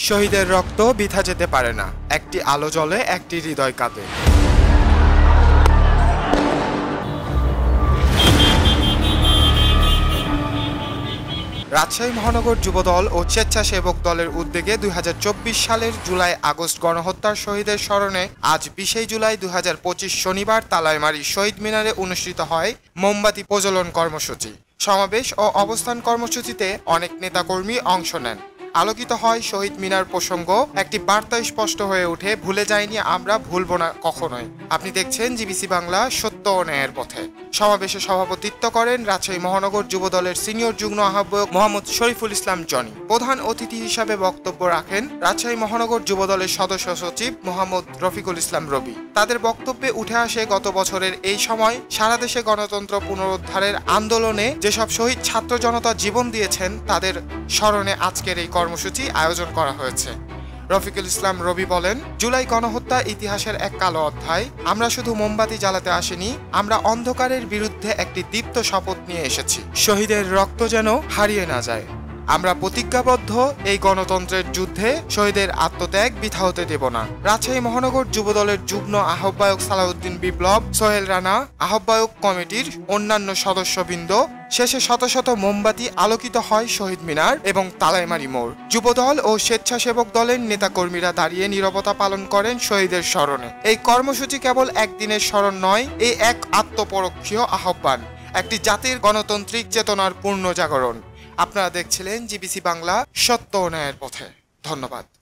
শহীদের রক্ত বৃথা যেতে পারে না। একটি আলো জ্বলে, একটি হৃদয় কাঁদে। রাজশাহী মহানগর যুবদল ও স্বেচ্ছাসেবক দলের উদ্যোগে 2024 সালের জুলাই আগস্ট গণহত্যার শহীদের স্মরণে আজ 20 জুলাই 2025 শনিবার তালাইমারী শহীদ মিনারে অনুষ্ঠিত হয় মোমবাতি প্রজ্বলন কর্মসূচি। সমাবেশ ও অবস্থান কর্মসূচিতে অনেক নেতাকর্মী অংশ নেন। আলোকিত হয় শহীদ মিনার প্রসঙ্গ। একটি বার্তা স্পষ্ট হয়ে ওঠে, ভুলে যাইনি আমরা, ভুলব না কখনোই। আপনি দেখছেন জিবিসি বাংলা, সত্য ও ন্যায়ের পথে। সমাবেশে সভাপতিত্ব করেন রাজশাহী মহানগর যুবদলের সিনিয়র যুগ্ম আহ্বায়ক মোহাম্মদ শরীফুল ইসলাম জনি। প্রধান অতিথি হিসাবে বক্তব্য রাখেন রাজশাহী মহানগর যুবদলের সদস্য সচিব মোহাম্মদ রফিকুল ইসলাম রবি। তাদের বক্তব্যে উঠে আসে গত বছরের এই সময় সারা দেশে গণতন্ত্র পুনরুদ্ধারের আন্দোলনে যেসব শহীদ ছাত্র জনতা জীবন দিয়েছেন তাদের স্মরণে আজকের এই কর্মসূচি আয়োজন করা হয়েছে। রফিকুল ইসলাম রবি বলেন, জুলাই গণহত্যা ইতিহাসের এক কালো অধ্যায়। আমরা শুধু মোমবাতি জ্বালাতে আসিনি, আমরা অন্ধকারের বিরুদ্ধে একটি দীপ্ত শপথ নিয়ে এসেছি। শহীদের রক্ত যেন হারিয়ে না যায়। আমরা প্রতিজ্ঞাবদ্ধ, এই গণতন্ত্রের যুদ্ধে শহীদের আত্মত্যাগ বৃথা হতে দেব না। রাজশাহী মহানগর যুবদলের যুগ্ম আহ্বায়ক সালাউদ্দিন বিপ্লব, সোহেল রানা, আহ্বায়ক কমিটির অন্যান্য সদস্যবৃন্দ, শেষে শত শত মোমবাতি আলোকিত হয় শহীদ মিনার এবং তালাইমারী মোড়। যুবদল ও স্বেচ্ছাসেবক দলের নেতাকর্মীরা দাঁড়িয়ে নীরবতা পালন করেন শহীদের স্মরণে। এই কর্মসূচি কেবল একদিনের স্মরণ নয়, এই এক আত্মপরোক্ষীয় আহ্বান, একটি জাতির গণতান্ত্রিক চেতনার পূর্ণ জাগরণ। আপনারা দেখছিলেন জিবিসি বাংলা, সত্য ও ন্যায়ের পথে। ধন্যবাদ।